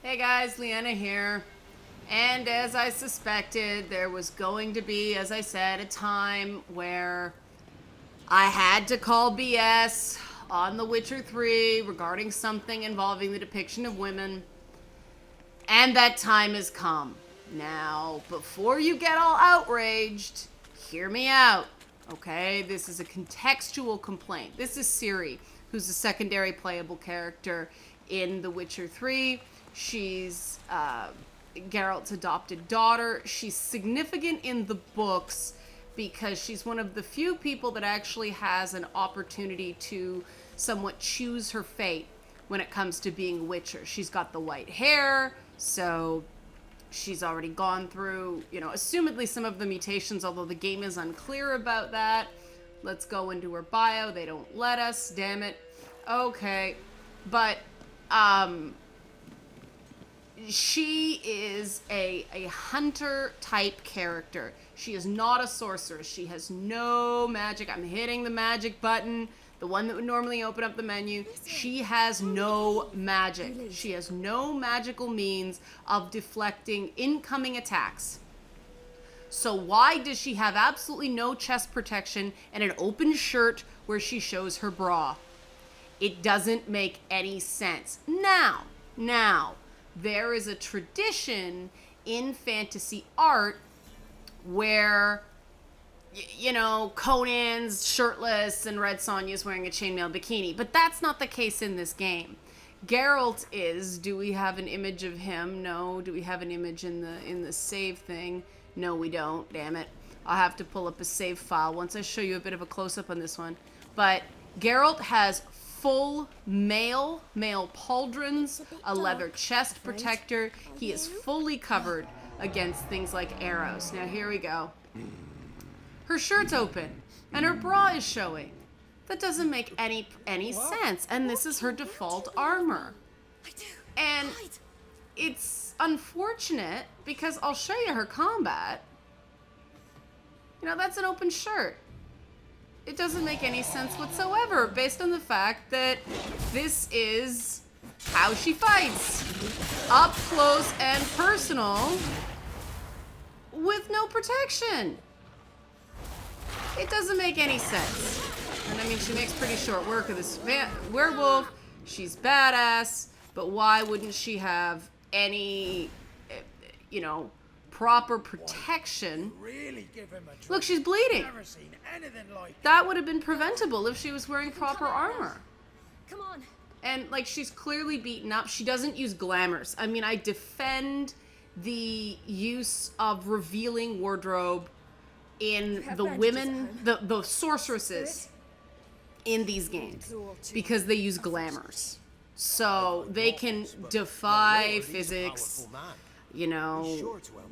Hey guys, Liana here. And as I suspected, there was going to be, as I said, a time where I had to call BS on The Witcher 3 regarding something involving the depiction of women. And that time has come. Now, before you get all outraged, hear me out. Okay? This is a contextual complaint. This is Ciri, who's a secondary playable character in The Witcher 3. She's Geralt's adopted daughter. She's significant in the books because she's one of the few people that actually has an opportunity to somewhat choose her fate when it comes to being a Witcher. She's got the white hair, so she's already gone through, assumedly some of the mutations, although the game is unclear about that. Let's go into her bio. They don't let us, damn it. Okay. But, she is a hunter type character. She is not a sorceress. She has no magic. I'm hitting the magic button, the one that would normally open up the menu. She has no magic. She has no magical means of deflecting incoming attacks. So why does she have absolutely no chest protection and an open shirt where she shows her bra? It doesn't make any sense. Now, there is a tradition in fantasy art where, Conan's shirtless and Red Sonja's wearing a chainmail bikini. But that's not the case in this game. Geralt is. Do we have an image of him? No. Do we have an image in the save thing? No, we don't. Damn it. I'll have to pull up a save file once I show you a bit of a close-up on this one. But Geralt has full male pauldrons, a leather chest protector. He is fully covered against things like arrows. Now here we go. Her shirt's open and her bra is showing. That doesn't make any sense. And this is her default armor. And it's unfortunate because I'll show you her combat. That's an open shirt. It doesn't make any sense whatsoever based on the fact that this is how she fights. Up close and personal with no protection. It doesn't make any sense. And I mean, she makes pretty short work of this werewolf. She's badass, but why wouldn't she have any, proper protection? Look, she's bleeding. That would have been preventable if she was wearing proper armor. Come on. And, she's clearly beaten up. She doesn't use glamours. I mean, I defend the use of revealing wardrobe in the women, the sorceresses in these games, because they use glamours. So they can defy physics.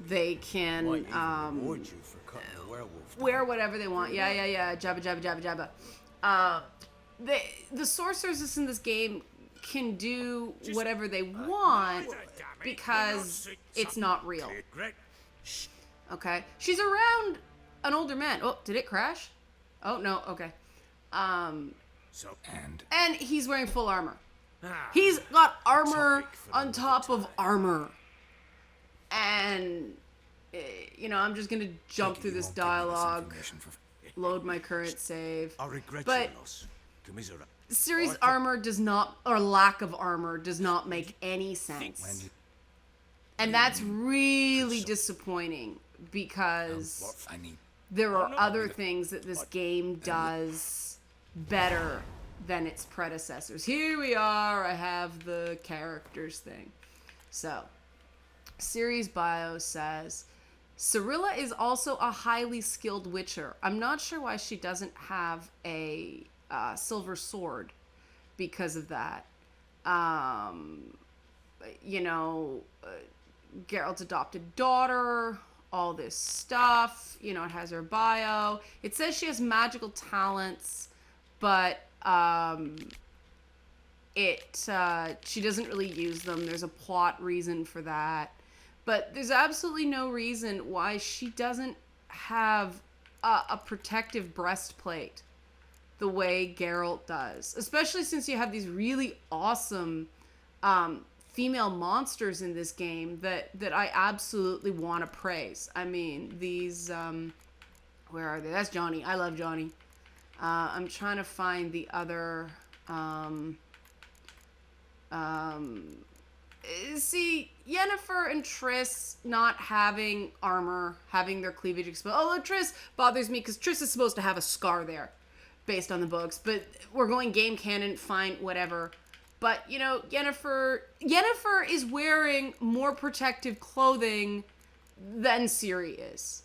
They can wear whatever they want. Yeah. Jabba. The sorceresses in this game can do whatever they want because it's not real. Okay. She's around an older man. Oh, did it crash? Oh, no. Okay. And he's wearing full armor. He's got armor on top of armor. And, I'm just going to jump through this dialogue, load my current save. But Ciri's armor does not, or lack of armor, does not make any sense. And that's really disappointing because there are other things that this game does better than its predecessors. Here we are. I have the characters thing. So, Ciri's bio says, Cirilla is also a highly skilled witcher. I'm not sure why she doesn't have a silver sword because of that. Geralt's adopted daughter, all this stuff. It has her bio. It says she has magical talents, but she doesn't really use them. There's a plot reason for that. But there's absolutely no reason why she doesn't have a protective breastplate the way Geralt does. Especially since you have these really awesome female monsters in this game that I absolutely want to praise. I mean, these, where are they? That's Johnny. I love Johnny. I'm trying to find the other, see, Yennefer and Triss not having armor, having their cleavage exposed. Although Triss bothers me because Triss is supposed to have a scar there based on the books, but we're going game canon, fine, whatever. But, you know, Yennefer is wearing more protective clothing than Ciri is.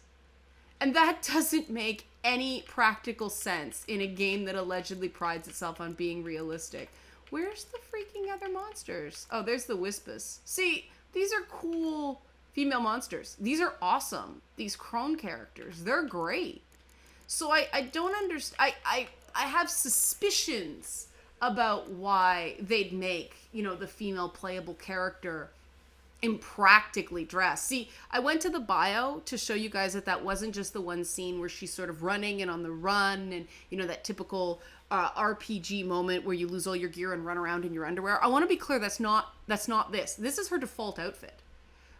And that doesn't make any practical sense in a game that allegedly prides itself on being realistic. Where's the freaking other monsters? Oh, there's the Wispas. See, these are cool female monsters. These are awesome. These crone characters, they're great. So I don't understand. I have suspicions about why they'd make, you know, the female playable character impractically dressed. See, I went to the bio to show you guys that wasn't just the one scene where she's sort of running and on the run and, you know, that typical RPG moment where you lose all your gear and run around in your underwear. I want to be clear, that's not this. This is her default outfit.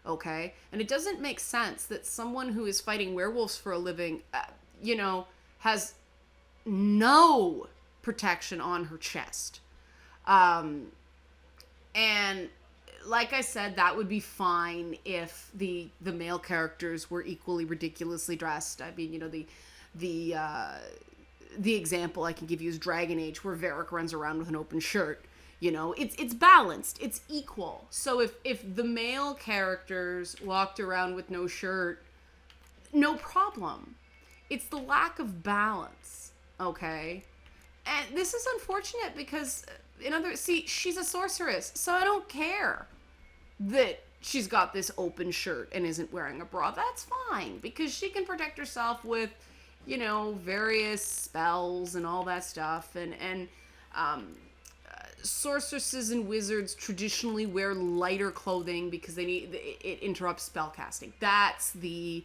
Okay? And it doesn't make sense that someone who is fighting werewolves for a living, you know, has no protection on her chest. And like I said, that would be fine if the male characters were equally ridiculously dressed. I mean, you know, the example I can give you is Dragon Age, where Varric runs around with an open shirt. You know, it's balanced, it's equal. So if the male characters walked around with no shirt, no problem. It's the lack of balance, okay? And this is unfortunate because, she's a sorceress, so I don't care that she's got this open shirt and isn't wearing a bra. That's fine, because she can protect herself with, you know, various spells and all that stuff. And sorceresses and wizards traditionally wear lighter clothing because it interrupts spellcasting. That's the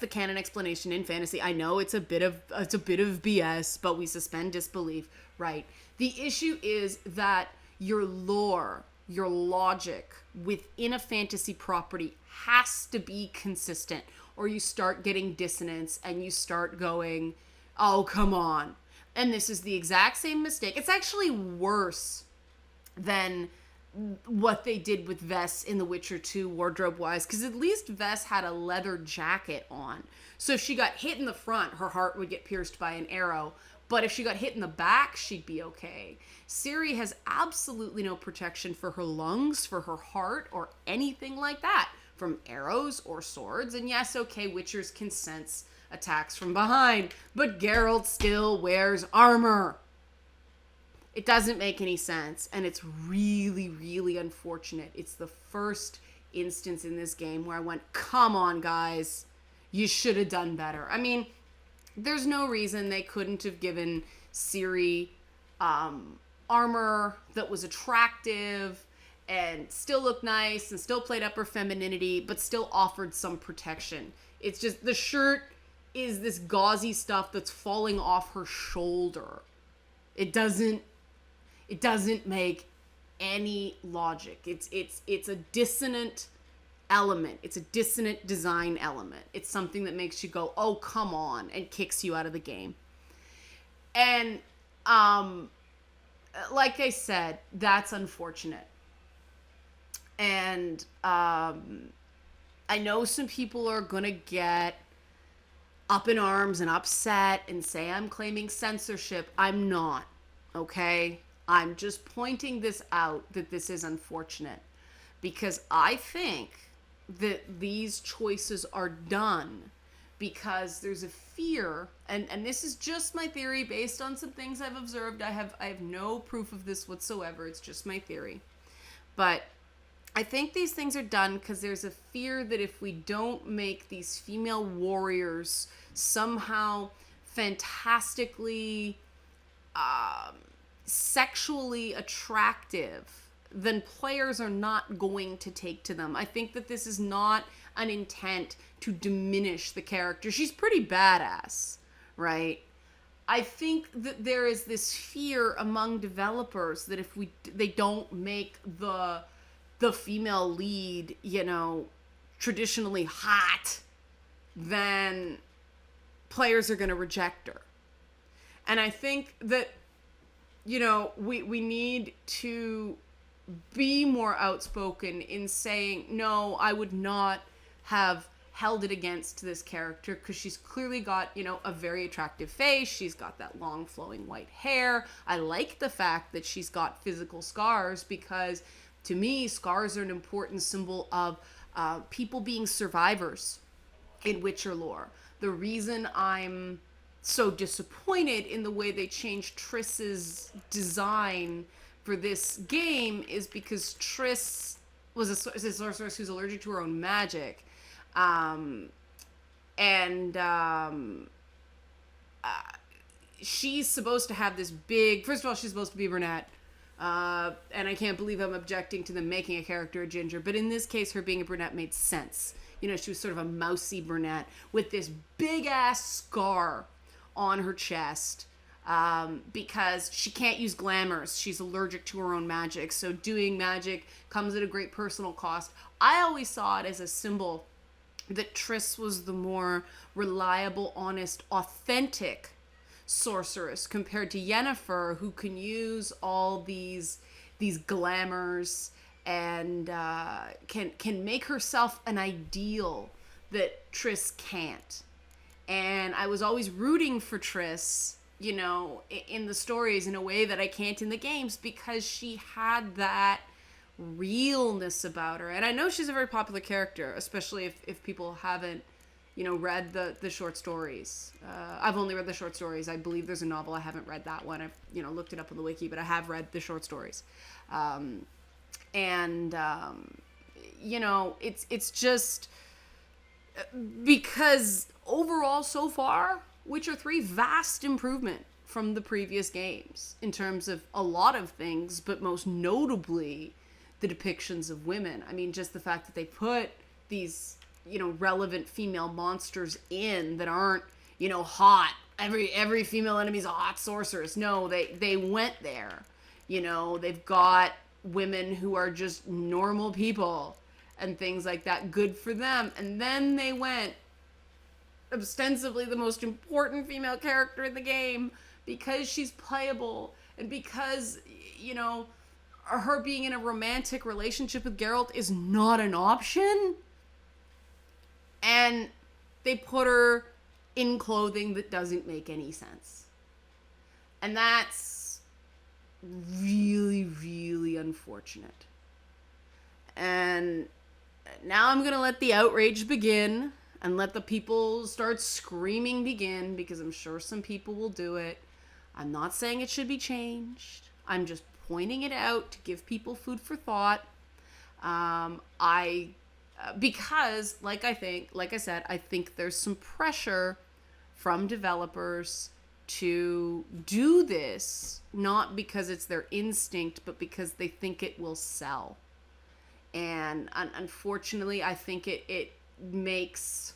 canon explanation in fantasy. I know it's a bit of BS, but we suspend disbelief, right? The issue is that your lore, your logic within a fantasy property has to be consistent, or you start getting dissonance and you start going, oh, come on. And this is the exact same mistake. It's actually worse than what they did with Vess in The Witcher 2 wardrobe-wise, because at least Vess had a leather jacket on. So if she got hit in the front, her heart would get pierced by an arrow. But if she got hit in the back, she'd be okay. Ciri has absolutely no protection for her lungs, for her heart, or anything like that from arrows or swords. And yes, okay, Witchers can sense attacks from behind, but Geralt still wears armor. It doesn't make any sense, and it's really, really unfortunate. It's the first instance in this game where I went, come on, guys, you should have done better. I mean, there's no reason they couldn't have given Ciri armor that was attractive and still looked nice and still played up her femininity, but still offered some protection. It's just the shirt is this gauzy stuff that's falling off her shoulder. It doesn't make any logic. It's a dissonant element. It's a dissonant design element. It's something that makes you go, oh, come on, and kicks you out of the game. And like I said, that's unfortunate. And I know some people are going to get up in arms and upset and say I'm claiming censorship. I'm not, okay? I'm just pointing this out, that this is unfortunate, because I think that these choices are done because there's a fear, and this is just my theory based on some things I've observed. I have no proof of this whatsoever. It's just my theory. But I think these things are done because there's a fear that if we don't make these female warriors somehow fantastically sexually attractive, then players are not going to take to them. I think that this is not an intent to diminish the character. She's pretty badass, right? I think that there is this fear among developers that if they don't make the female lead, traditionally hot, then players are going to reject her. And I think that, we need to be more outspoken in saying, no, I would not have held it against this character, because she's clearly got, a very attractive face. She's got that long flowing white hair. I like the fact that she's got physical scars, because to me, scars are an important symbol of people being survivors in Witcher lore. The reason I'm so disappointed in the way they changed Triss's design for this game is because Triss was a sorceress who's allergic to her own magic. She's supposed to have this big... First of all, she's supposed to be brunette. And I can't believe I'm objecting to them making a character a ginger. But in this case, her being a brunette made sense. She was sort of a mousy brunette with this big-ass scar on her chest. Because she can't use glamours. She's allergic to her own magic. So doing magic comes at a great personal cost. I always saw it as a symbol that Triss was the more reliable, honest, authentic sorceress compared to Yennefer, who can use all these glamours and can make herself an ideal that Triss can't. And I was always rooting for Triss, in the stories in a way that I can't in the games, because she had that realness about her. And I know she's a very popular character, especially if people haven't, read the short stories. I've only read the short stories. I believe there's a novel. I haven't read that one. I've, looked it up on the wiki, but I have read the short stories. It's just because overall so far, Witcher 3, vast improvement from the previous games in terms of a lot of things, but most notably the depictions of women. I mean, just the fact that they put these, relevant female monsters in that aren't, hot. Every female enemy's a hot sorceress. No, they went there. They've got women who are just normal people and things like that. Good for them. And then they went ostensibly the most important female character in the game, because she's playable and because, her being in a romantic relationship with Geralt is not an option. And they put her in clothing that doesn't make any sense. And that's really, really unfortunate. And now I'm going to let the outrage begin and let the people start screaming begin, because I'm sure some people will do it. I'm not saying it should be changed. I'm just pointing it out to give people food for thought. Because like I said, I think there's some pressure from developers to do this, not because it's their instinct, but because they think it will sell. And unfortunately, I think it makes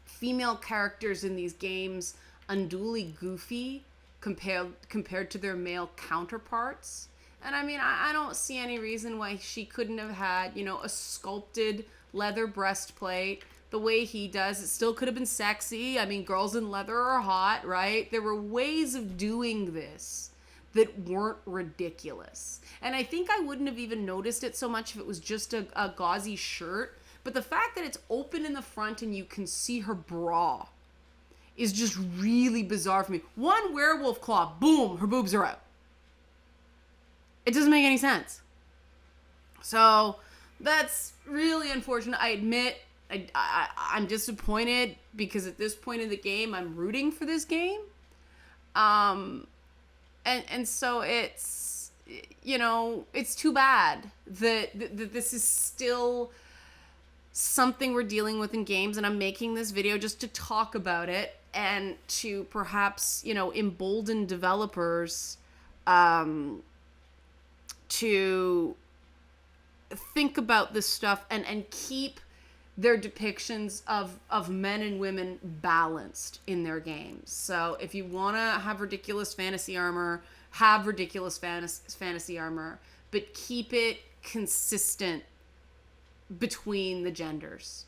female characters in these games unduly goofy compared to their male counterparts. And I mean, I don't see any reason why she couldn't have had, a sculpted leather breastplate the way he does. It still could have been sexy. I mean, girls in leather are hot, right? There were ways of doing this that weren't ridiculous. And I think I wouldn't have even noticed it so much if it was just a gauzy shirt. But the fact that it's open in the front and you can see her bra is just really bizarre for me. One werewolf claw, boom, her boobs are out. It doesn't make any sense. So that's really unfortunate. I admit I'm disappointed, because at this point in the game, I'm rooting for this game. And so it's, it's too bad that this is still something we're dealing with in games, and I'm making this video just to talk about it and to perhaps, embolden developers to think about this stuff and keep their depictions of men and women balanced in their games. So if you want to have ridiculous fantasy armor, have ridiculous fantasy armor, but keep it consistent between the genders.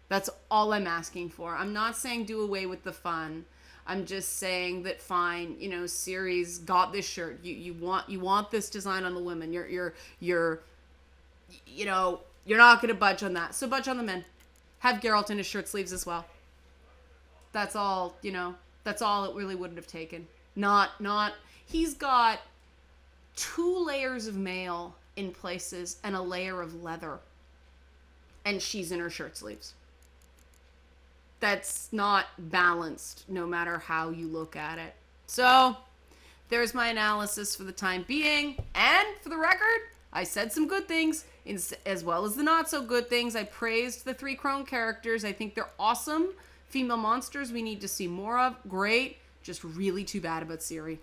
That's all I'm asking for. I'm not saying do away with the fun. I'm just saying that fine, you know, Ciri's got this shirt. You want this design on the women. You're you know, you're not going to budge on that. So budge on the men. Have Geralt in his shirt sleeves as well. That's all, you know, that's all it really wouldn't have taken. Not, he's got 2 layers of mail in places and a layer of leather. And she's in her shirt sleeves. That's not balanced, no matter how you look at it. So, there's my analysis for the time being. And for the record, I said some good things, as well as the not so good things. I praised the 3 crone characters. I think they're awesome. Female monsters we need to see more of. Great. Just really too bad about Ciri.